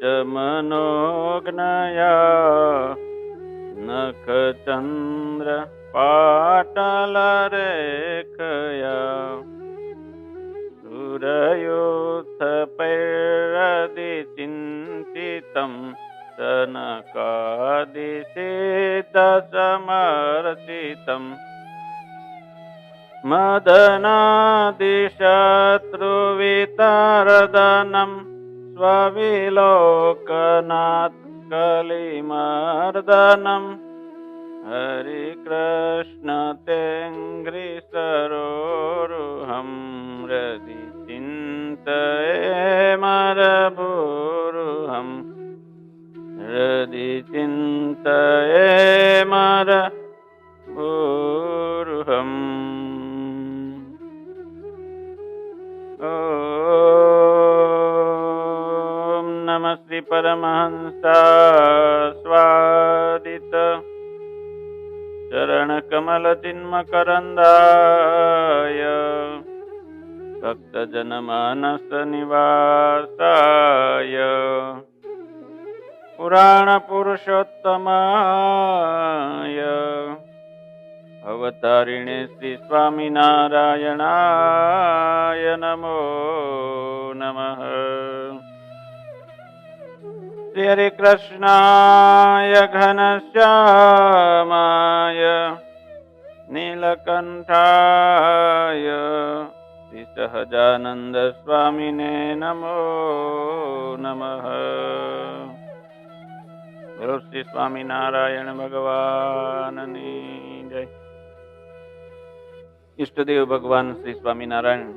च मनोज्ञया नखचन्द्र पाटलरेखया सुरयूथपैरदिचिन्तितं सनकादिसिद्धसमर्चितम् मदनादिशत्रुवितारदनं स्वविलोकनात् कलिमर्दनं हरिकृष्ण तेङ्घ्रिसरोरुहं हृदि चिन्तये मरभूरुहं हृदि चिन्तये मरभूरुहम् ॐ नमः श्री परमहंसास्वादित चरणकमलचिन्मकरन्दाय भक्तजनमानसनिवासाय पुराणपुरुषोत्तमाय अवतारिणे श्री स्वामिनारायणाय नमो नमः। श्री हरे कृष्णाय घनश्यामाय नीलकंठाय श्री सहजानंद स्वामिने नमो नमः। बोलो श्री स्वामिनारायण भगवाननी जय। इष्टदेव भगवान श्री स्वामिनारायण,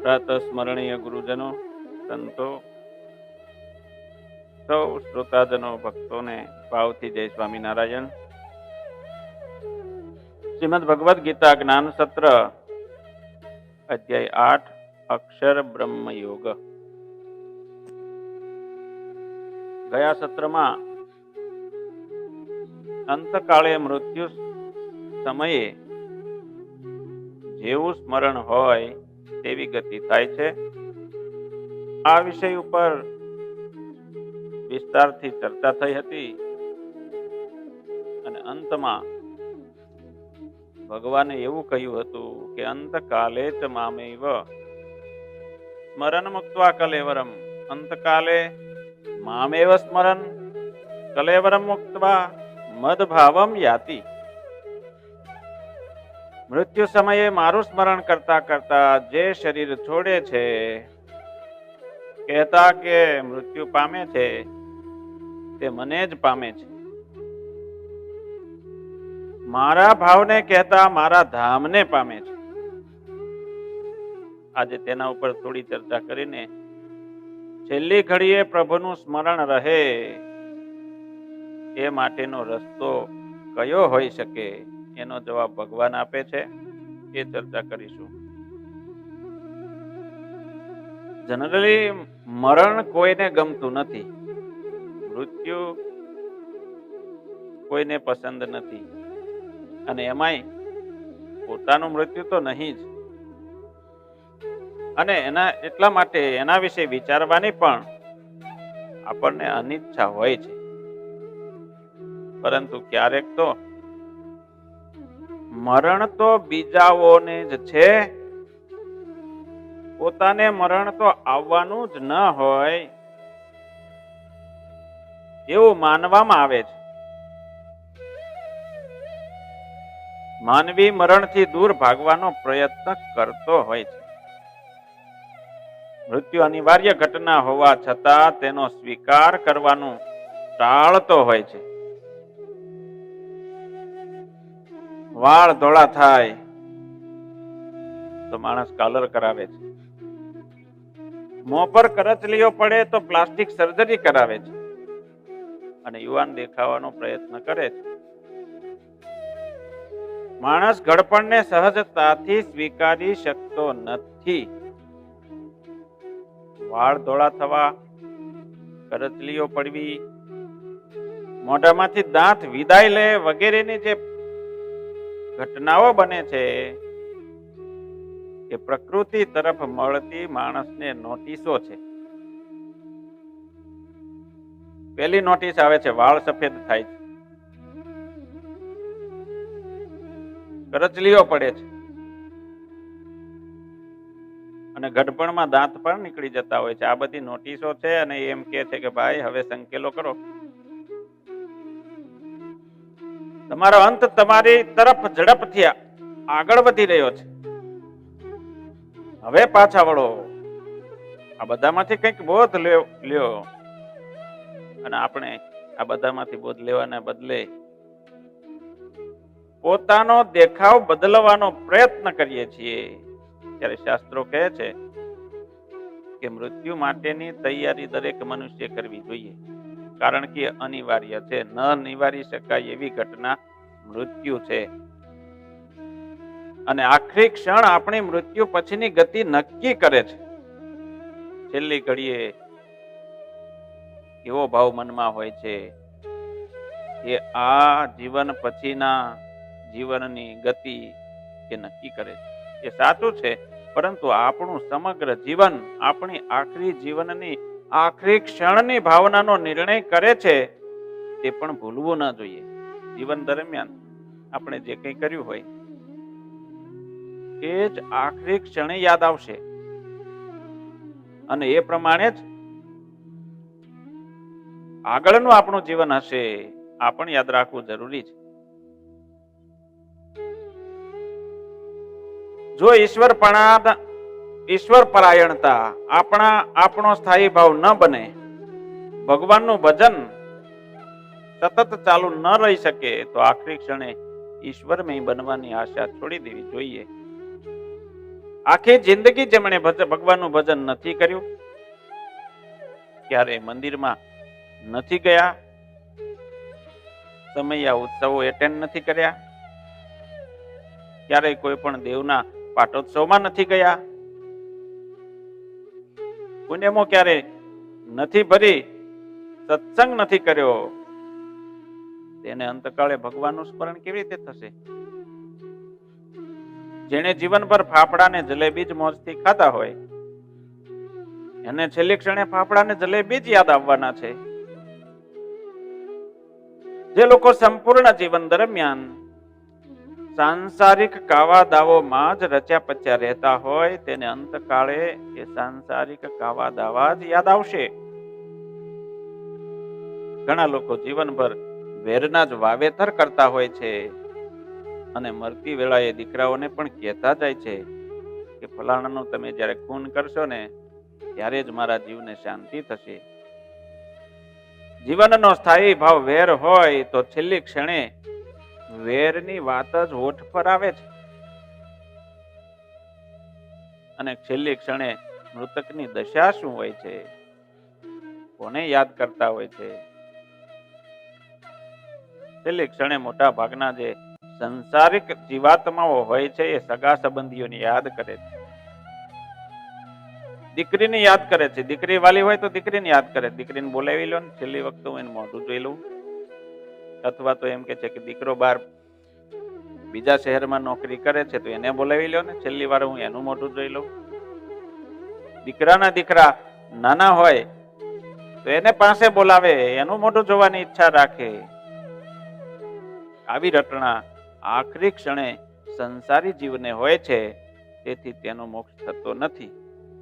प्रातः स्मरणीय गुरुजनों, संतो, सौ श्रोताजनों, भक्तों ने भावथी जय स्वामिनारायण। श्रीमद् भगवद गीता ज्ञान सत्र अध्याय 8 अक्षर ब्रह्म योग। ગયા સત્રમાં અંતકાળે મૃત્યુ સમયે જેવું સ્મરણ હોય તેવી ગતિ થાય છે, આ વિષય ઉપર વિસ્તારથી ચર્ચા થઈ હતી અને અંતમાં ભગવાને એવું કહ્યું હતું કે અંતકાલે ચ મામેવ સ્મરણ મુક્ત્વા કલેવરમ, અંતકાલે મામેવ સ્મરણ કલેવરમ મુક્ત્વા મદભાવમ યાતિ। મૃત્યુ સમયે મારું સ્મરણ કરતા કરતા જે શરીર છોડે છે, કહેતા કે મૃત્યુ પામે છે તે મને જ પામે છે, મારા ભાવને કહેતા મારા ધામને પામે છે। આજે તેના ઉપર થોડી ચર્ચા કરીને છેલ્લી ઘડીએ પ્રભુનું સ્મરણ રહે એ માટેનો રસ્તો કયો હોઈ શકે એનો જવાબ ભગવાન આપે છે, એ ચર્ચા કરીશું। જનરલી મરણ કોઈને ગમતું નથી, મૃત્યુ કોઈને પસંદ નથી, અને એમાંય પોતાનું મૃત્યુ તો નહીં જ, અને એટલા માટે એના વિશે વિચારવાની પણ આપણને અનિચ્છા હોય છે। પરંતુ ક્યારેક તો મરણ તો બીજાઓને જ છે, પોતાને મરણ તો આવવાનું જ ન હોય એવું માનવામાં આવે છે। માનવી મરણથી દૂર ભાગવાનો પ્રયત્ન કરતો હોય છે। મૃત્યુ અનિવાર્ય ઘટના હોવા છતાં તેનો સ્વીકાર કરવાનું ટાળતો હોય છે। વાળ ધોળા થાય તો માણસ કલર કરાવે છે, મોં પર કરચલીઓ પડે તો પ્લાસ્ટિક સર્જરી કરાવે છે અને યુવાન દેખાવાનો પ્રયત્ન કરે છે। માણસ ઘડપણને સહજતાથી સ્વીકારી શકતો નથી। વાળ ધોળા થવા, કરચલીઓ પડવી, મોઢામાંથી દાંત વિદાય લે વગેરેની જે ઘટનાઓ બને છે એ પ્રકૃતિ તરફ મળતી માણસને નોટિસો છે। પહેલી નોટિસ આવે છે, વાળ સફેદ થાય છે, કરચલીઓ પડે છે, અને ગઢપણમાં દાંત પણ નીકળી જતા હોય છે. આ બધી નોટિસો છે અને એમ કે છે કે ભાઈ હવે સંકેલો કરો. તમારો અંત તમારી તરફ ઝડપથી આગળ વધી રહ્યો છે. હવે પાછા વળો. આ બધામાંથી કંઈક બોધ લ્યો. અને આપણે આ બધામાંથી બોધ લેવાના બદલે પોતાનો દેખાવ બદલવાનો પ્રયત્ન કરીએ છીએ. ત્યારે શાસ્ત્રો કહે છે કે મૃત્યુ માટેની તૈયારી દરેક મનુષ્ય કરવી જોઈએ, કારણ કે અનિવાર્ય છે, ન નિવારી શકાય એવી ઘટના મૃત્યુ છે. અને આખરી ક્ષણ આપણી મૃત્યુ પછીની ગતિ નક્કી કરે છે. છેલ્લી ઘડીએ એવો ભાવ મનમાં હોય છે કે આ જીવન પછીના જીવનની ગતિ એ નક્કી કરે છે. એ સાચું છે, પરંતુ આપણું સમગ્ર જીવન આપણી આખરી જીવનની આખરી ક્ષણની ભાવનાનો નિર્ણય કરે છે, તે પણ ભૂલવું ન જોઈએ. જીવન દરમિયાન આપણે જે કંઈ કર્યું હોય એ જ આખરી ક્ષણે યાદ આવશે, અને એ પ્રમાણે જ આગળનું આપણું જીવન હશે. આ પણ યાદ રાખવું જરૂરી છે. જો ઈશ્વર પરાયણતા આપણો સ્થાયી ભાવ ન બને, ભગવાનનું ભજન સતત ચાલુ ન રહી શકે, તો આખરી ક્ષણે ઈશ્વરમય બનવાની આશા છોડી દેવી જોઈએ. આખી જિંદગી જેમણે ભગવાનનું ભજન નથી કર્યું, ક્યારે મંદિરમાં નથી ગયા, સમયા ઉત્સવો એટેન્ડ નથી કર્યા, ક્યારેય કોઈ પણ દેવના પાટોત્સવમાં નથી ગયા, પુણ્યમો ક્યારે નથી ભરી, સત્સંગ નથી કર્યો, તેને અંતકાળે ભગવાનનું સ્મરણ કેવી રીતે થશે? જેને જીવનભર ફાફડા ને જલેબી જ મોજથી ખાતા હોય, એને છેલ્લી ક્ષણે ફાફડા ને જલેબી જ યાદ આવવાના છે. જે લોકો સંપૂર્ણ જીવન દરમિયાન સાંસારિક કાવા દાવોમાં જ રચ્યા પચ્યા રહેતા હોય, તેને અંતકાળે એ સાંસારિક કાવા દાવા જ યાદ આવશે. ઘણા લોકો જીવનભર વેરના જ વાવેતર કરતા હોય છે, અને મરતી વેળાએ દીકરાઓને પણ કહેતા જાય છે કે ફલાણાનું તમે જ્યારે ખૂન કરશો ને, ત્યારે જ મારા જીવને શાંતિ થશે. જીવનનો સ્થાયી ભાવ વેર હોય તો છેલ્લી ક્ષણે વેરની વાત જ હોઠ પર આવે છે, અને છેલ્લી ક્ષણે મૃતકની દશા શું હોય છે, કોને યાદ કરતા હોય છે? છેલ્લી ક્ષણે મોટા ભાગના જે સંસારિક જીવાત્માઓ હોય છે, એ સગા સંબંધીઓને યાદ કરે છે, દીકરીને યાદ કરે છે. દીકરી વાલી હોય તો દીકરીને યાદ કરે, દીકરીને બોલાવી લો ને, છેલ્લી વખત હું એને મોઢું જોઈ લઉં. અથવા તો એમ કે છે કે દીકરો બાર બીજા શહેરમાં નોકરી કરે છે, તો એને બોલાવી લો ને, છેલ્લી વાર હું એનું મોઢું જોઈ લઉં. દીકરાના દીકરા નાના હોય તો એને પાસે બોલાવે, એનું મોઢું જોવાની ઈચ્છા રાખે. આવી રટણા આખરી ક્ષણે સંસારી જીવને હોય છે, તેથી તેનો મોક્ષ થતો નથી,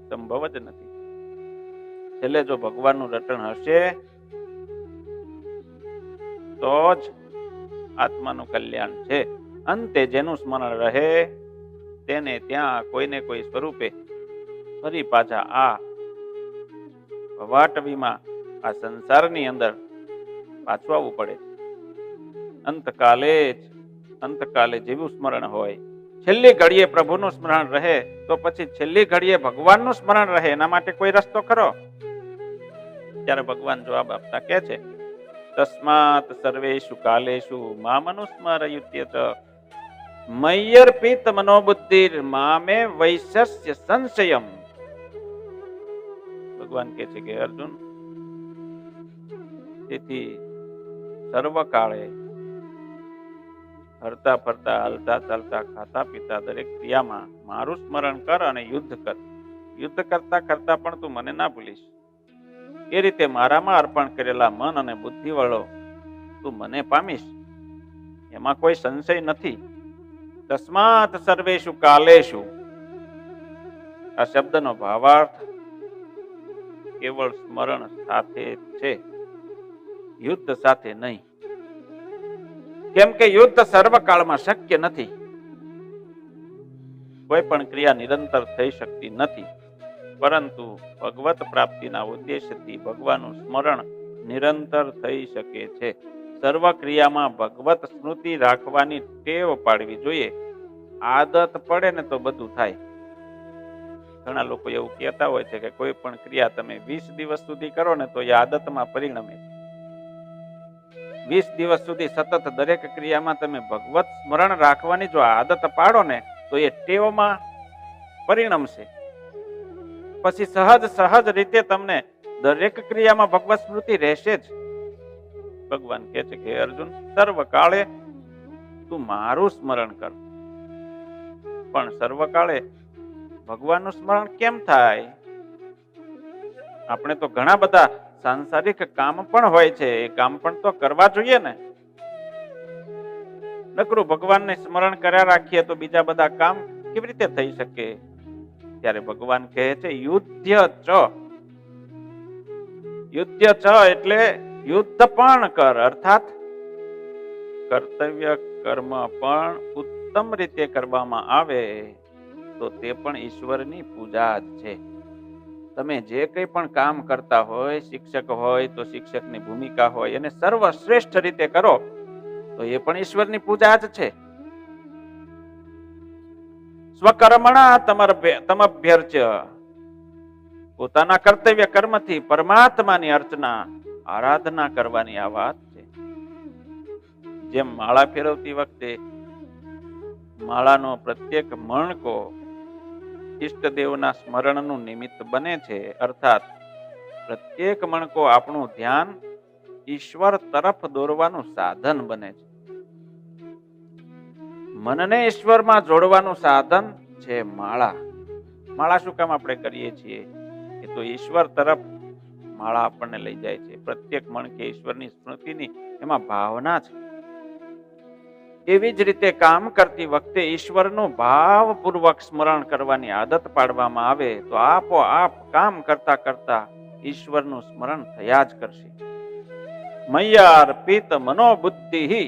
સંભવ જ નથી. છેલ્લે જો ભગવાનનું રટણ હશે તો જ આત્માનું કલ્યાણ છે. અંતે જેનું સ્મરણ રહે તેને ત્યાં કોઈને કોઈ સ્વરૂપે ફરી પાછા આ ભવાટવીમાં, આ સંસારની અંદર પાછું આવવું પડે. અંતકાલે જેવું સ્મરણ હોય, છેલ્લી ઘડીએ પ્રભુનું સ્મરણ રહે, તો પછી છેલ્લી ઘડીએ ભગવાનનું સ્મરણ રહે. એના માટે કોઈ રસ્તો ખરો? ત્યારે ભગવાન જવાબ આપતા કહે છે, તસ્માત સર્વેષુ કાલેષુ મામનુસ્મરયુત્યત મય્યર્પિત મનોબુદ્ધિર મામે વૈશસ્ય સંશયમ. ભગવાન કહે છે કે અર્જુન, તેથી સર્વકાળે હરતા ફરતા, હલતા ચાલતા, ખાતા પીતા દરેક ક્રિયામાં મારું સ્મરણ કર અને યુદ્ધ કર. યુદ્ધ કરતા કરતા પણ તું મને ના ભૂલીશ. એ રીતે મારામાં અર્પણ કરેલા મન અને બુદ્ધિ વડો તું મને પામીશ, એમાં કોઈ સંશય નથી. તસ્માત સર્વેષુ કાલેષુ, આ શબ્દનો ભાવાર્થ કેવળ સ્મરણ સાથે છે, યુદ્ધ સાથે નહીં. કેમ કે યુદ્ધ સર્વકાળમાં શક્ય નથી. કોઈ પણ ક્રિયા નિરંતર થઈ શકતી નથી, પરંતુ ભગવત પ્રાપ્તિના ઉદ્દેશથી ભગવાનનું સ્મરણ નિરંતર થઈ શકે છે. સર્વ ક્રિયામાં ભગવત સ્મૃતિ રાખવાની ટેવ પાડવી જોઈએ. આદત પડે ને તો બધું થાય. ઘણા લોકો એવું કહેતા હોય છે કે કોઈ પણ ક્રિયા તમે 20 દિવસ સુધી કરો ને તો એ આદતમાં પરિણમે. 20 દિવસ સુધી સતત દરેક ક્રિયામાં તમે ભગવત સ્મરણ રાખવાની જો આદત પાડો ને તો એ ટેવમાં પરિણમશે. પછી સહજ રીતે તમને દરેક ક્રિયામાં ભગવત સ્મૃતિ રહેશે જ. ભગવાન કહે છે કે અર્જુન, સર્વકાળે તું મારું સ્મરણ કર. પણ સર્વકાળે ભગવાનનું સ્મરણ કેમ થાય? આપણે તો ઘણા બધા સાંસારિક કામ પણ હોય છે, એ કામ પણ તો કરવા જોઈએ ને. નકરું ભગવાનને સ્મરણ કર્યા રાખીએ તો બીજા બધા કામ કેવી રીતે થઈ શકે? ત્યારે ભગવાન કહે છે યુદ્ધ ચ. યુદ્ધ ચ એટલે યુદ્ધ પણ કર, અર્થાત કર્તવ્ય કર્મ પણ ઉત્તમ રીતે કરવામાં આવે તો તે પણ ઈશ્વરની પૂજા જ છે. તમે જે કંઈ પણ કામ કરતા હોય, શિક્ષક હોય તો શિક્ષકની ભૂમિકા હોય, અને સર્વશ્રેષ્ઠ રીતે કરો તો એ પણ ઈશ્વરની પૂજા જ છે. સ્વકર્મણા તમભ્યર્ચ્ય, પોતાના કર્તવ્ય કર્મથી પરમાત્માની અર્ચના આરાધના કરવાની આ વાત છે. જેમ માળા ફેરવતી વખતે માળાનો પ્રત્યેક મણકો ઈષ્ટદેવના સ્મરણનું નિમિત્ત બને છે, અર્થાત પ્રત્યેક મણકો આપણું ધ્યાન ઈશ્વર તરફ દોરવાનું સાધન બને છે. મનને ઈશ્વરમાં જોડવાનું સાધન છે માળા. માળા શું કામ આપણે કરીએ છીએ? એ તો ઈશ્વર તરફ માળા આપણને લઈ જાય છે. પ્રત્યેક મણકે ઈશ્વરની સ્મૃતિની એમાં ભાવના છે. એવી જ રીતે કામ કરતી વખતે ઈશ્વરનું ભાવપૂર્વક સ્મરણ કરવાની આદત પાડવામાં આવે તો આપોઆપ કામ કરતા કરતા ઈશ્વરનું સ્મરણ થયા જ કરશે. મય્યા અર્પિત મનોબુદ્ધિ,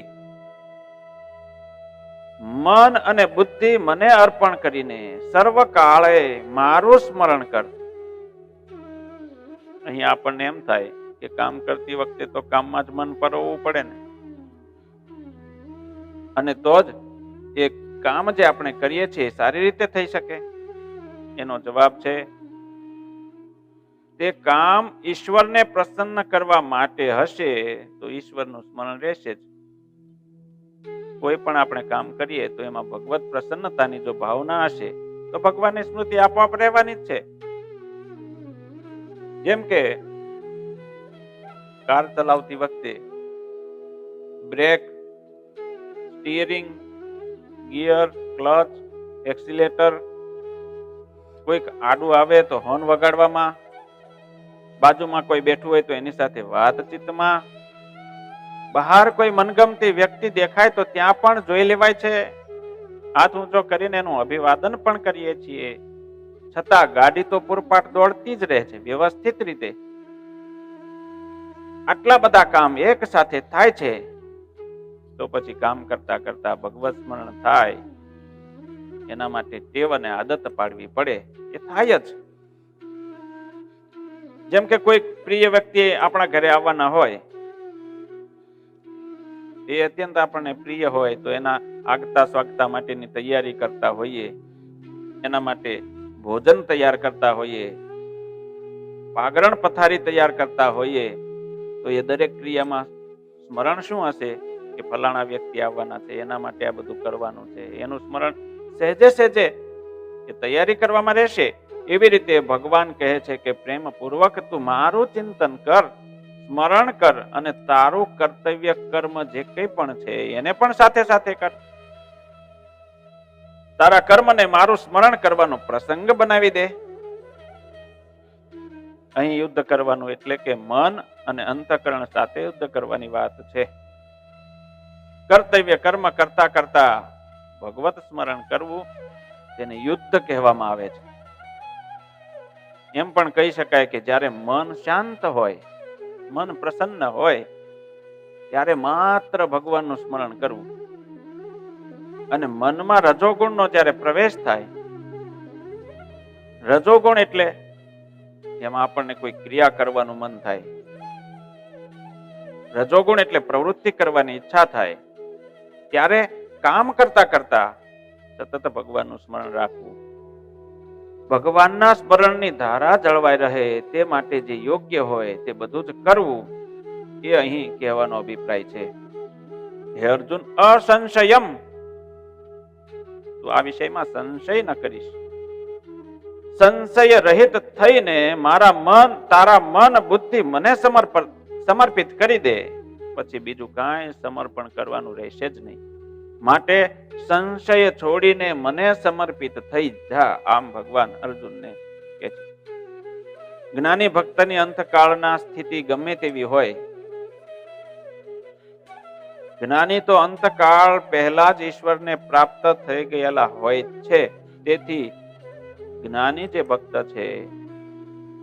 મન અને બુદ્ધિ મને અર્પણ કરીને સર્વકાળે મારું સ્મરણ કર. અહીં આપણને એમ થાય કે કામ કરતી વખતે તો કામમાં જ મન પરોવવું પડે ને, અને તો જ એ કામ જે આપણે કરીએ છીએ સારી રીતે થઈ શકે. એનો જવાબ છે તે કામ ઈશ્વરને પ્રસન્ન કરવા માટે હશે તો ઈશ્વરનું સ્મરણ રહેશે જ. કોઈ પણ આપણે કામ કરીએ તો એમાં ભગવત પ્રસન્નતાની જો ભાવના હશે તો ભગવાનની સ્મૃતિ આપોઆપ રહેવાની જ છે. જેમ કે કાર ચલાવતી વખતે brake, steering, gear, clutch, accelerator, કોઈક આડું આવે તો હોર્ન વગાડવામાં, બાજુમાં કોઈ બેઠું હોય તો એની સાથે વાતચીતમાં, બહાર કોઈ મનગમતી વ્યક્તિ દેખાય તો ત્યાં પણ જોઈ લેવાય છે. હાથ ઊંચો કરીને એનું અભિવાદન પણ કરીએ છીએ. છતાં ગાડી તો પૂરપાટ દોડતી જ રહે છે વ્યવસ્થિત રીતે. આટલા બધા કામ એક સાથે થાય છે તો પછી કામ કરતા કરતા ભગવત સ્મરણ થાય એના માટે ટેવ અને આદત પાડવી પડે. એ થાય જ. જેમ કે કોઈ પ્રિય વ્યક્તિ આપણા ઘરે આવવાના હોય, એ અત્યંત આપણને પ્રિય હોય તો એના આગતા સ્વાગતા માટેની તૈયારી કરતા હોઈએ, એના માટે ભોજન તૈયાર કરતા હોઈએ, પાગરણ પથારી તૈયાર કરતા હોઈએ, તો એ દરેક ક્રિયામાં સ્મરણ શું હશે કે ફલાણા વ્યક્તિ આવવાના છે, એના માટે આ બધું કરવાનું છે. એનું સ્મરણ સહેજે સહેજે એ તૈયારી કરવામાં રહેશે. એવી રીતે ભગવાન કહે છે કે પ્રેમ પૂર્વક તું મારું ચિંતન કર, સ્મરણ કર, અને તારું કર્તવ્ય કર્મ જે કંઈ પણ છે એને પણ સાથે સાથે કર. તારા કર્મને મારું સ્મરણ કરવાનો પ્રસંગ બનાવી દે. અહીં યુદ્ધ કરવાનું એટલે કે મન અને અંતઃકરણ સાથે યુદ્ધ કરવાની વાત છે. કર્તવ્ય કર્મ કરતા કરતા ભગવત સ્મરણ કરવું તેને યુદ્ધ કહેવામાં આવે છે. એમ પણ કહી શકાય કે જ્યારે મન શાંત હોય, મન પ્રસન્ન હોય, ત્યારે માત્ર ભગવાનનું સ્મરણ કરવું. અને મનમાં રજોગુણનો જ્યારે પ્રવેશ થાય, રજોગુણ એટલે એમાં આપણને કોઈ ક્રિયા કરવાનું મન થાય. રજોગુણ એટલે પ્રવૃત્તિ કરવાની ઈચ્છા થાય. ત્યારે કામ કરતા કરતા સતત ભગવાનનું સ્મરણ રાખવું. ભગવાનના સ્મરણની ધારા જળવાઈ રહે તે માટે જે યોગ્ય હોય તે બધું જ કરવું, એ અહીં કહેવાનો અભિપ્રાય છે. હે અર્જુન, અસંશયમ, તું આ વિષયમાં સંશય ન કરીશ. સંશય રહિત થઈને તારા મન બુદ્ધિ મને સમર્પિત કરી દે, પછી બીજું કાંઈ સમર્પણ કરવાનું રહેશે જ નહીં. માટે સંશય છોડીને મને સમર્પિત થઈ જા, આમ ભગવાન અર્જુનને કહે છે. જ્ઞાની ભક્તની અંતકાળના સ્થિતિ ગમે તેવી હોય, જ્ઞાની તો અંતકાળ પહેલા જ ઈશ્વરને પ્રાપ્ત થઈ ગયેલા હોય છે. તેથી જ્ઞાની જે ભક્ત છે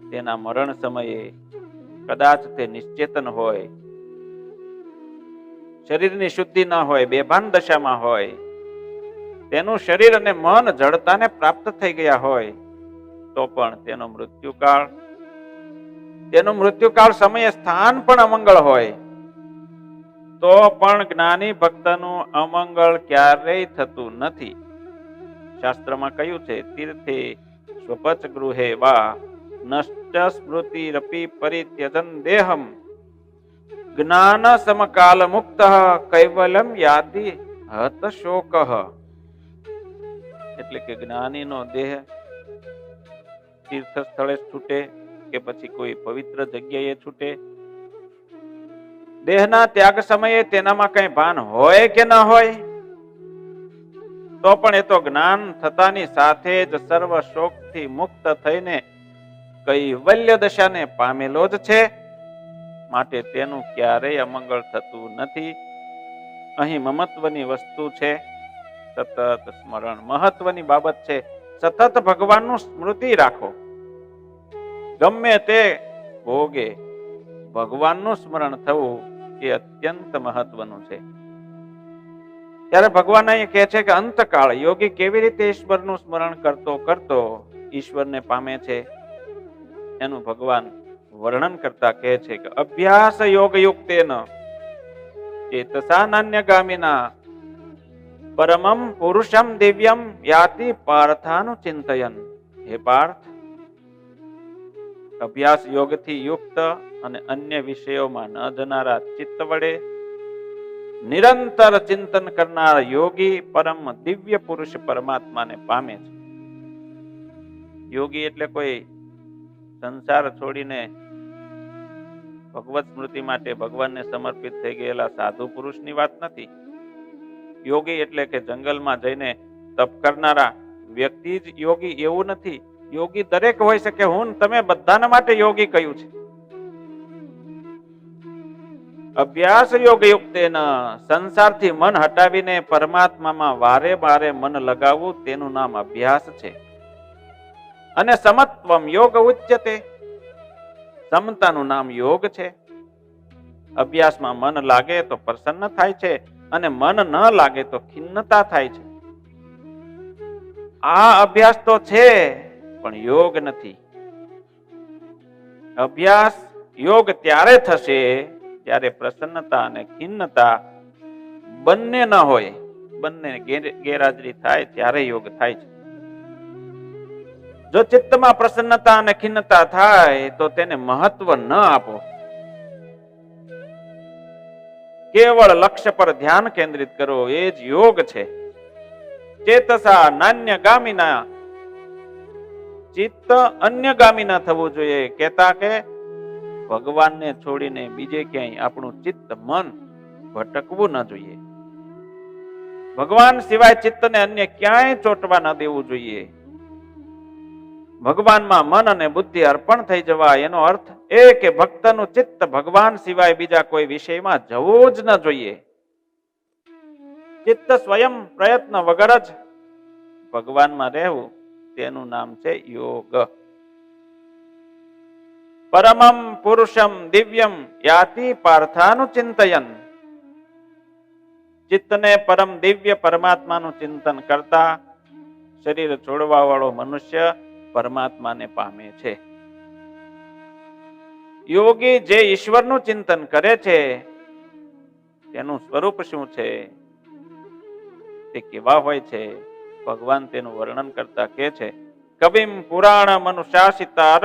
તેના મરણ સમયે કદાચ તે નિશ્ચેતન હોય, શરીરની શુદ્ધિ ના હોય, બેભાન દશામાં હોય, તેનું શરીર અને મન જડતાને પ્રાપ્ત થઈ ગયા હોય, તો પણ તેનું મૃત્યુકાળ સમયે સ્થાન પણ અમંગળ હોય, તો પણ જ્ઞાની ભક્તનું અમંગળ ક્યારેય થતું નથી. શાસ્ત્રમાં કહ્યું છે, તીર્થે સ્વપચ ગૃહે વા નષ્ટ સ્મૃતિરપી પરિત્યજન દેહમ જ્ઞાન સમકાલ મુક્ત કૈવલ્યમ યાતિ હત શોકઃ. એટલે કે જ્ઞાનીનો દેહ તીર્થ સ્થળે છૂટે કે પછી કોઈ પવિત્ર જગ્યાએ છૂટે, દેહના ત્યાગ સમયે તેનામાં કઈ ભાન હોય કે ન હોય, તો પણ એ તો જ્ઞાન થતાની સાથે જ સર્વ શોકથી મુક્ત થઈને કૈવલ્ય દશાને પામેલો જ છે. માટે તેનું ક્યારેય અમંગળ થતું નથી. અહીં મમત્વની વસ્તુ છે સતત સ્મરણ, મહત્વની બાબત છે સતત ભગવાનનું સ્મૃતિ રાખો. ગમે તે ભોગે ભગવાનનું સ્મરણ થવું એ અત્યંત મહત્વનું છે. ત્યારે ભગવાન અહીં કહે છે કે અંતકાળ યોગી કેવી રીતે ઈશ્વરનું સ્મરણ કરતો કરતો ઈશ્વરને પામે છે, એનું ભગવાન વર્ણન કરતા કહે છે કે અભ્યાસ યોગ યુક્તેન ચેતસા નાન્યગામિના પરમમ પુરુષમ દિવ્યમ યાતિ પાર્થાનું ચિંતયન. હે પાર્થ, અભ્યાસ યોગથી યુક્ત અને અન્ય વિષયોમાં ન જનારા ચિત્ત વડે નિરંતર ચિંતન કરનાર યોગી પરમ દિવ્ય પુરુષ પરમાત્માને પામે છે. યોગી એટલે કોઈ સંસાર છોડીને ભગવત સ્મૃતિ માટે ભગવાનને સમર્પિત થઈ ગયેલા સાધુ પુરુષની વાત નથી. યોગી એટલે કે જંગલમાં જઈને તપ કરનારા વ્યક્તિ જ યોગી એવું નથી. યોગી દરેક હોઈ શકે. હું તમે બધાના માટે યોગી કહ્યું છે. અભ્યાસ યોગ યુક્તેન, સંસારથી મન હટાવીને પરમાત્મામાં વારે વારે મન લગાવવું તેનું નામ અભ્યાસ છે. અને સમત્વમ યોગ ઉચ્યતે, સમતાનું નામ યોગ છે. અભ્યાસમાં મન લાગે તો પ્રસન્ન થાય છે અને મન ન લાગે તો ખિન્નતા થાય છે. આ અભ્યાસ તો છે પણ યોગ નથી. અભ્યાસ યોગ ત્યારે થશે ત્યારે પ્રસન્નતા અને ખિન્નતા બંને ન હોય, બંને ગેરહાજરી થાય ત્યારે યોગ થાય છે. જો ચિત્તમાં પ્રસન્નતા અને ખિન્નતા થાય તો તેને મહત્વ ન આપો. કેવળ લક્ષ્ય પર ધ્યાન કેન્દ્રિત કરો, એ જ યોગ છે. ચેતસા નાન્યગામિના, ચિત્ત અન્યગામી ના થવું જોઈએ. કહેતા કે ભગવાનને છોડીને બીજે ક્યાંય આપણું ચિત્ત મન ભટકવું ન જોઈએ. ભગવાન સિવાય ચિત્તને અન્ય ક્યાંય ચોંટવા ન દેવું જોઈએ. ભગવાનમાં મન અને બુદ્ધિ અર્પણ થઈ જવા, એનો અર્થ એ કે ભક્તનું ચિત્ત ભગવાન સિવાય બીજા કોઈ વિષયમાં જવું જ ન જોઈએ. ચિત્ત સ્વયં પ્રયત્ન વગર જ ભગવાનમાં રહેવું, તેનું નામ છે યોગ. પરમમ પુરુષમ દિવ્યમ યાતિ પાર્થાનું ચિંતયન. ચિત્તને પરમ દિવ્ય પરમાત્માનું ચિંતન કરતા શરીર છોડવા વાળો મનુષ્ય પરમાત્માને પામે છે. યોગી જે ઈશ્વરનું ચિંતન કરે છે તેનું સ્વરૂપ શું છે, તે કેવા હોય છે, ભગવાન તેનું વર્ણન કરતા કહે છે, કવિમ પુરાણ મનુશાસિતાર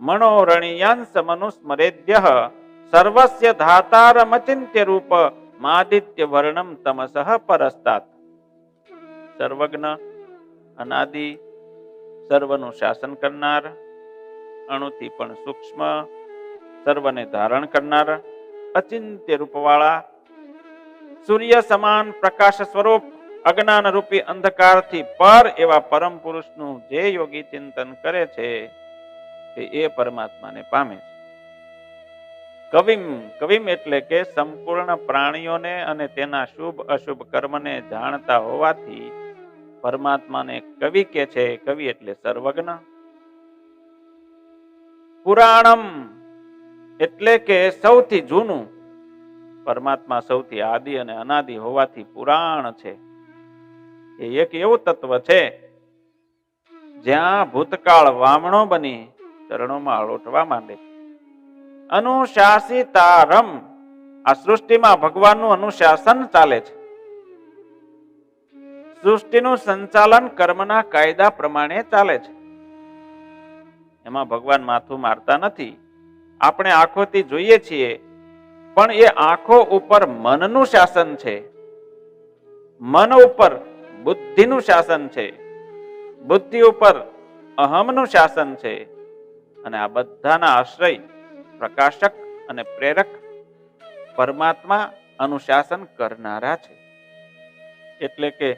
મનોરણિયાંસ મનુસ્મરેદ્ય સર્વસ્ય ધાતારમચિંત્ય રૂપ માદિત્ય વર્ણમ તમસઃ પરસ્તાત. સર્વજ્ઞ, અનાદિ, સર્વનું શાસન કરનાર, અણુથી પણ સૂક્ષ્મ, સર્વને ધારણ કરનાર, અચિંત્ય રૂપવાળા, સૂર્ય સમાન પ્રકાશ સ્વરૂપ, અજ્ઞાન રૂપી અંધકારથી પર એવા પરમ પુરુષનું જે યોગી ચિંતન કરે છે તે એ પરમાત્માને પામે છે. કવિમ, કવિમ એટલે કે સંપૂર્ણ પ્રાણીઓને અને તેના શુભ અશુભ કર્મને જાણતા હોવાથી પરમાત્માને કવિ કે છે. કવિ એટલે સર્વજ્ઞ. પુરાણમ એટલે કે સૌથી જૂનું. પરમાત્મા સૌથી આદિ અને અનાદિ હોવાથી પુરાણ છે. એ એક એવું તત્વ છે જ્યાં ભૂતકાળ વામણો બની ચરણોમાં અલોટવા માંડે. અનુશાસિતારમ, આ સૃષ્ટિમાં ભગવાનનું અનુશાસન ચાલે છે. સૃષ્ટિનું સંચાલન કર્મના કાયદા પ્રમાણે ચાલે છે. એમાં ભગવાન માથું મારતા નથી. આપણે આંખોથી જોઈએ છીએ, પણ એ આંખો ઉપર મનનું શાસન છે. મન ઉપર બુદ્ધિનું શાસન છે. બુદ્ધિ ઉપર અહમનું શાસન છે. અને આ બધાના આશ્રય પ્રકાશક અને પ્રેરક પરમાત્મા અનુશાસન કરનારા છે. એટલે કે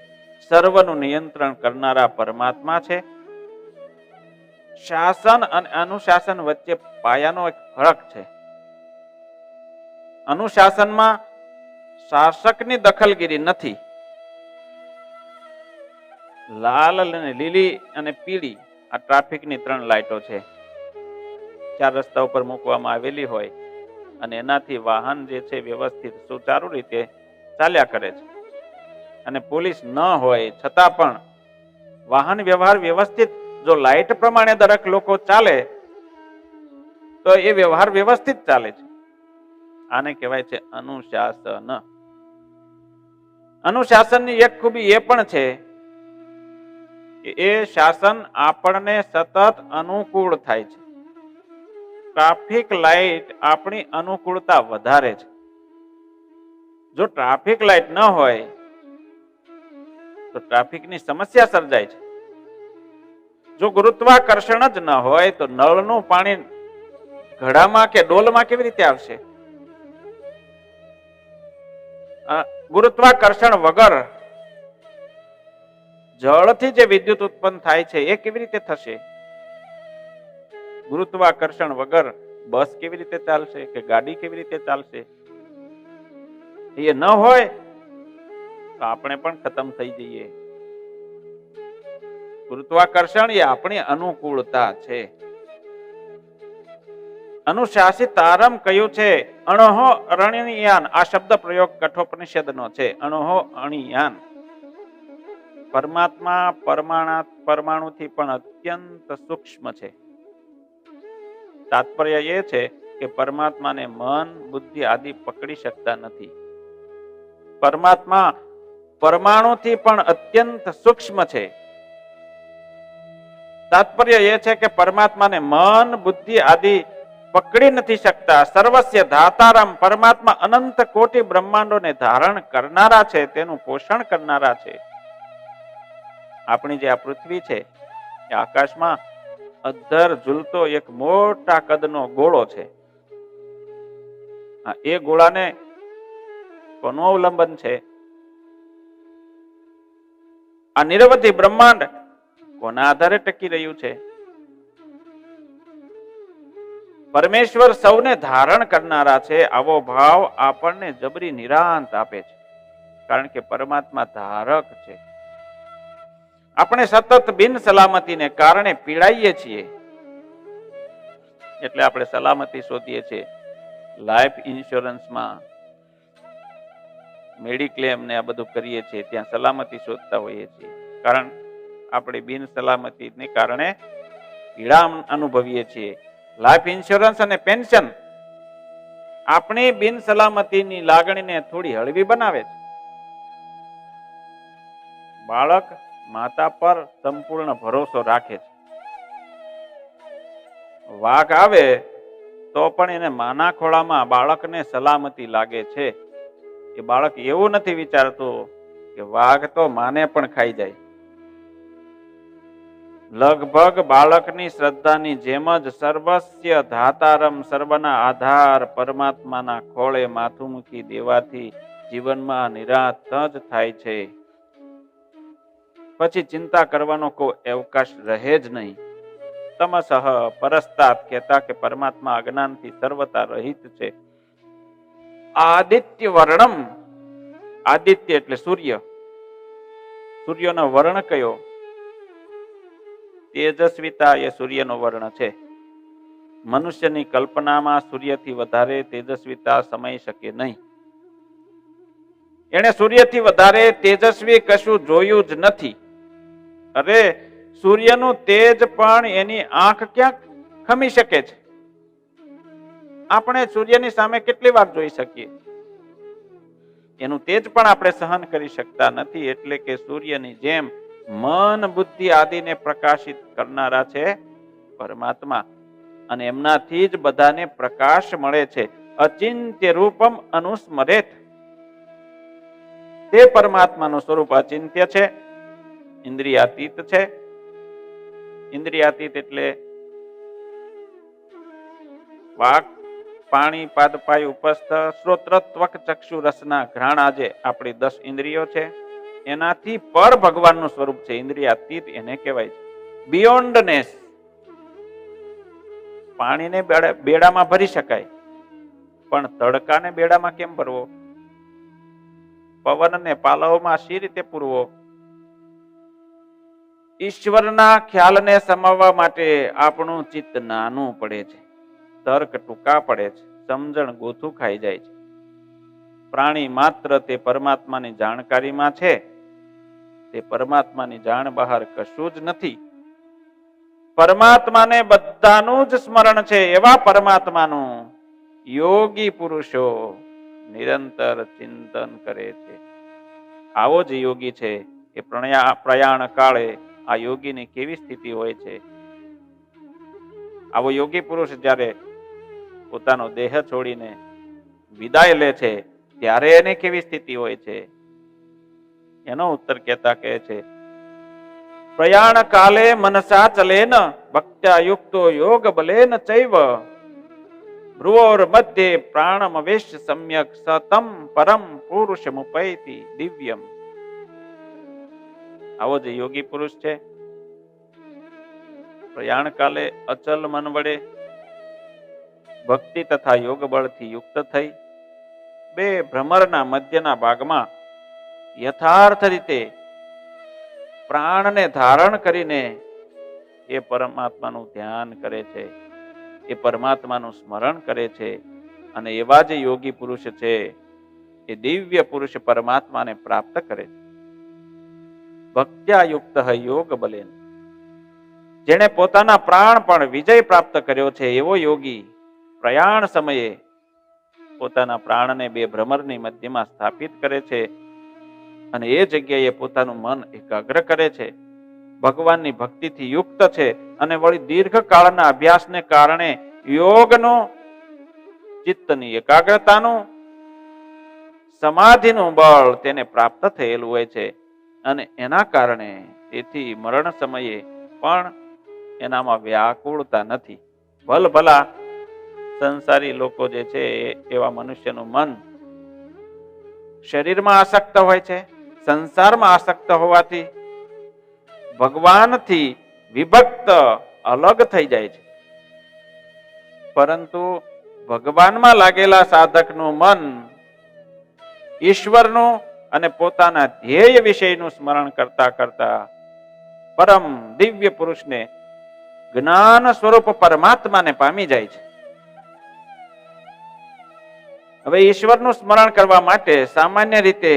સર્વનું નિયંત્રણ કરનારા પરમાત્મા છે. શાસન અને અનુશાસન વચ્ચે પાયાનો એક ફરક છે. અનુશાસનમાં શાસકની દખલગીરી નથી. લાલ અને લીલી અને પીળી આ ટ્રાફિકની 3 લાઈટો છે. 4 રસ્તા ઉપર મૂકવામાં આવેલી હોય અને એનાથી વાહન જે છે વ્યવસ્થિત સુચારુ રીતે ચાલ્યા કરે છે. અને પોલીસ ન હોય છતાં પણ વાહન વ્યવહાર વ્યવસ્થિત, જો લાઈટ પ્રમાણે દરેક લોકો ચાલે તો એ વ્યવહાર વ્યવસ્થિત ચાલે છે. આને કહેવાય છે અનુશાસન. અનુશાસનની એક ખૂબી એ પણ છે કે એ શાસન આપણને સતત અનુકૂળ થાય છે. ટ્રાફિક લાઈટ આપણી અનુકૂળતા વધારે છે. જો ટ્રાફિક લાઈટ ન હોય તો ટ્રાફિકની સમસ્યા સર્જાય છે. જો ગુરુત્વાકર્ષણ જ ન હોય તો નળનું પાણી ઘડામાં કે ડોલમાં કેવી રીતે આવશે? ગુરુત્વાકર્ષણ વગર જળથી જે વિદ્યુત ઉત્પન્ન થાય છે એ કેવી રીતે થશે? ગુરુત્વાકર્ષણ વગર બસ કેવી રીતે ચાલશે કે ગાડી કેવી રીતે ચાલશે? એ ન હોય તો આપણે પણ ખતમ થઈ જઈએ. ગુરુત્વાકર્ષણ એ આપણી અનુકૂળતા છે. અનુશાસિત આરમ કયું છે? અણોહો અરણ્યયાન. આ શબ્દ પ્રયોગ કઠોપનિષદનો છે. અણોહો અણિયાન. પરમાત્મા પરમાણુથી પણ અત્યંત સૂક્ષ્મ છે. તાત્પર્ય એ છે કે પરમાત્માને મન, બુદ્ધિ આદિ પકડી શકતા નથી. પરમાત્મા પરમાણુથી પણ અત્યંત સૂક્ષ્મ છે. તાત્પર્ય એ છે કે પરમાત્માને મન, બુદ્ધિ આદિ પકડી નથી શકતા. સર્વસ્ય ધાતારામ, પરમાત્મા અનંત કોટી બ્રહ્માંડોને ધારણ કરનારા છે, તેનું પોષણ કરનારા છે. આપણી જે આ પૃથ્વી છે એ આકાશમાં અધ્ધર ઝૂલતો એક મોટા કદનો ગોળો છે. એ ગોળાને કોનું અવલંબન છે? આ નિરવધિ બ્રહ્માંડ કોના આધારે ટકી રહ્યું છે? પરમેશ્વર સૌને ધારણ કરનારા છે. આવો ભાવ આપણને જબરી નિરાંત આપે છે, કારણ કે પરમાત્મા ધારક છે. આપણે સતત બિન સલામતીને કારણે પીડાઈએ છીએ, એટલે આપણે સલામતી શોધીએ છીએ. લાઈફ ઇન્સ્યોરન્સમાં મેડિક્લેમ ને આ બધું કરીએ છીએ, ત્યાં સલામતી શોધતા હોઈએ છીએ, કારણ આપણે બિન સલામતીને કારણે પીડા અનુભવીએ છીએ. લાઈફ ઇન્સ્યોરન્સ અને પેન્શન આપણી બિન સલામતીની લાગણીને થોડી હળવી બનાવે છે. બાળક માતા પર સંપૂર્ણ ભરોસો રાખે છે. વાઘ આવે તો પણ એને માના ખોળામાં બાળકને સલામતી લાગે છે. એ બાળક એવું નથી વિચારતું કે વાઘ તો માને પણ ખાઈ જાય. લગભગ બાળકની શ્રદ્ધાની જેમ જ સર્વસ્ય ધાતારમ સર્વના આધાર પરમાત્માના ખોળે માથું મૂકી દેવાથી જીવનમાં નિરાંત જ થાય છે. પછી ચિંતા કરવાનો કોઈ અવકાશ રહે જ નહીં. તમસઃ પરસ્તાત કહેતા કે પરમાત્મા અજ્ઞાનથી સર્વતા રહિત છે. આદિત્ય વર્ણમ, આદિત્ય એટલે સૂર્ય. સૂર્યનો વર્ણ કયો? તેજસ્વીતા એ સૂર્યનો વર્ણ છે. મનુષ્યની કલ્પનામાં સૂર્યથી વધારે તેજસ્વીતા સમાઈ શકે નહીં. એણે સૂર્યથી વધારે તેજસ્વી કશું જોયું જ નથી. અરે સૂર્યનું તેજ પણ એની આંખ ક્યાં ખમી શકે છે? આપણે સૂર્યની સામે કેટલી વાર જોઈ શકીએ? એનું તેજ પણ આપણે સહન કરી શકતા નથી. એટલે કે સૂર્યની જેમ મન બુદ્ધિ આદિને પ્રકાશિત કરનારા છે પરમાત્મા, અને એમનાથી જ બધાને પ્રકાશ મળે છે. અચિંત્ય રૂપમ અનુસ્મરેત. તે પરમાત્માનું સ્વરૂપ અચિંત્ય છે, ઇન્દ્રિયાતીત છે. ઇન્દ્રિયાતીત એટલે વાક, પાણી, પાદ, પાયુ, ઉપસ્થ, શ્રોત્ર, ત્વક, ચક્ષુ, રસના, ઘ્રાણ, આજે આપણી 10 ઇન્દ્રિયો છે. એનાથી પર ભગવાનનું સ્વરૂપ છે. ઇન્દ્રિયાતીત એને કહેવાય છે. બિયોન્ડનેસ. પાણીને બેડામાં ભરી શકાય, પણ તડકાને બેડામાં કેમ ભરવો? પવનને પાલવમાં શી રીતે પૂરવો? ઈશ્વરના ખ્યાલને સમાવવા માટે આપણું ચિત્ત નાનું પડે છે, તર્ક ટૂંકા પડે છે, સમજણ ગોથું ખાઈ જાય છે. પ્રાણી માત્ર તે પરમાત્માની જાણકારીમાં છે. તે પરમાત્માની જાણ બહાર કશું જ નથી. પરમાત્માને બધાનું જ સ્મરણ છે. એવા પરમાત્માનું યોગી પુરુષો નિરંતર ચિંતન કરે છે. આવો જ યોગી છે. એ પ્રયાણ કાળે આ યોગીની કેવી સ્થિતિ હોય છે? આવો યોગી પુરુષ જ્યારે પોતાનો દેહ છોડીને વિદાય લે છે, ત્યારે એને કેવી સ્થિતિ હોય છે? એનો ઉત્તર કહેતા કહે છે, પ્રયાણ કાલે મનસા ચલેન ભક્ત્યા યુક્તો યોગ બલેન ચૈવ ભ્રુવોર મધ્યે પ્રાણમવેશ સમ્યક સતમ પરમ પુરુષમુપૈતિ દિવ્યમ. આવો જે યોગી પુરુષ છે, પ્રયાણ કાલે અચલ મન વડે ભક્તિ તથા યોગ બળથી યુક્ત થઈ બે ભ્રમરના મધ્યના ભાગમાં યથાર્થ રીતે પ્રાણને ધારણ કરીને એ પરમાત્માનું ધ્યાન કરે છે, એ પરમાત્માનું સ્મરણ કરે છે. અને એવા જે યોગી પુરુષ છે એ દિવ્ય પુરુષ પરમાત્માને પ્રાપ્ત કરે છે. ભક્ત્યા યુક્ત યોગ બલેન. જેણે પોતાના પ્રાણ પણ વિજય પ્રાપ્ત કર્યો છે એવો યોગી પ્રયાણ સમયે પોતાના પ્રાણને બે ભ્રમરની મધ્યમાં સ્થાપિત કરે છે અને એ જગ્યાએ પોતાનું મન એકાગ્ર કરે છે. ભગવાનની ભક્તિથી યુક્ત છે અને વળી દીર્ઘકાળના અભ્યાસને કારણે યોગનું, ચિત્તની એકાગ્રતાનું, સમાધિનું બળ તેને પ્રાપ્ત થયેલું હોય છે. અને એના કારણે તેથી મરણ સમયે પણ એનામાં વ્યાકુળતા નથી. ભલભલા સંસારી લોકો જે છે એવા મનુષ્યનું મન શરીરમાં આસક્ત હોય છે, સંસારમાં આસક્ત હોવાથી ભગવાનથી વિભક્ત અલગ થઈ જાય છે. પરંતુ ભગવાનમાં લાગેલા સાધકનું મન ઈશ્વરનું અને પોતાના ધ્યેય વિષયનું સ્મરણ કરતા કરતા પરમ દિવ્ય પુરુષને જ્ઞાન સ્વરૂપ પરમાત્માને પામી જાય છે. હવે ઈશ્વરનું સ્મરણ કરવા માટે સામાન્ય રીતે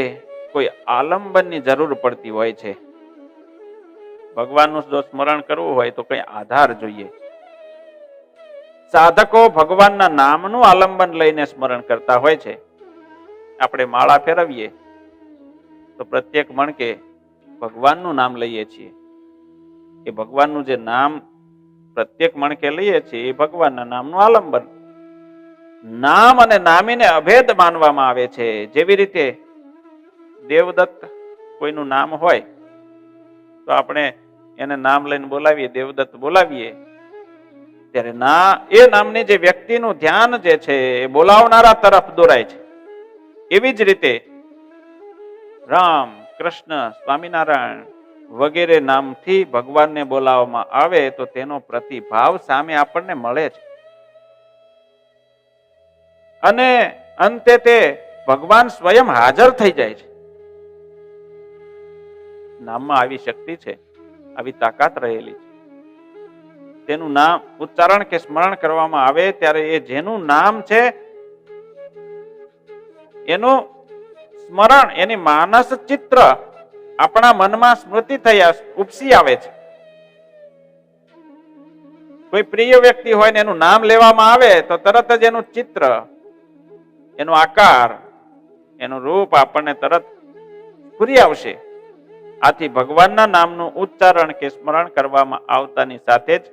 કોઈ આલંબનની જરૂર પડતી હોય છે. ભગવાનનું જો સ્મરણ કરવું હોય તો કઈ આધાર જોઈએ. સાધકો ભગવાનના નામનું આલંબન લઈને સ્મરણ કરતા હોય છે. આપણે માળા ફેરવીએ તો પ્રત્યેક મણકે ભગવાનનું નામ લઈએ છીએ. એ ભગવાનનું જે નામ પ્રત્યેક મણકે લઈએ છીએ એ ભગવાનના નામનું આલંબન. નામ અને નામીને અભેદ માનવામાં આવે છે. જેવી રીતે દેવદત્ત કોઈનું નામ હોય તો આપણે એને નામ લઈને બોલાવીએ, દેવદત્ત બોલાવીએ, ત્યારે એ નામની જે વ્યક્તિનું ધ્યાન જે છે એ બોલાવનારા તરફ દોરાય છે. એવી જ રીતે રામ, કૃષ્ણ, સ્વામિનારાયણ વગેરે નામથી ભગવાનને બોલાવવામાં આવે તો તેનો પ્રતિભાવ સામે આપણને મળે છે અને અંતે તે ભગવાન સ્વયં હાજર થઈ જાય છે. નામમાં આવી શક્તિ છે, આવી તાકાત રહેલી છે. તેનું નામ ઉચ્ચારણ કે સ્મરણ કરવામાં આવે ત્યારે એ જેનું નામ છે એનું સ્મરણ, એની માનસ ચિત્ર આપણા મનમાં સ્મૃતિ થયા ઉપસી આવે છે. કોઈ પ્રિય વ્યક્તિ હોય ને એનું નામ લેવામાં આવે તો તરત જ એનું ચિત્ર, એનો આકાર, એનું રૂપ આપણને તરત સ્ફુરી આવશે. આથી ભગવાનના નામનું ઉચ્ચારણ કે સ્મરણ કરવામાં આવતાની સાથે જ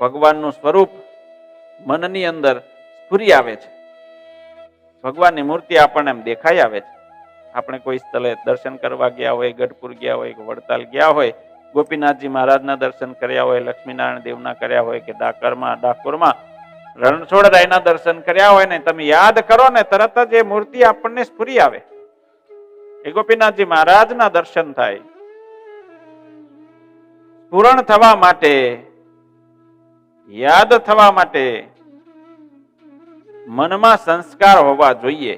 ભગવાનનું સ્વરૂપ મનની અંદર સ્ફુરી આવે છે. ભગવાનની મૂર્તિ આપણને એમ દેખાઈ આવે છે. આપણે કોઈ સ્થળે દર્શન કરવા ગયા હોય, ગઢપુર ગયા હોય કે વડતાલ ગયા હોય, ગોપીનાથજી મહારાજના દર્શન કર્યા હોય, લક્ષ્મીનારાયણ દેવના કર્યા હોય કે ડાકોરમાં રણછોડરાયના દર્શન કર્યા હોય ને તમે યાદ કરો ને તરત જ એ મૂર્તિ આપણને સ્ફુરી આવે. એ ગોપીનાથજી મહારાજના દર્શન થાય. પૂરણ થવા માટે, યાદ થવા માટે મનમાં સંસ્કાર હોવા જોઈએ.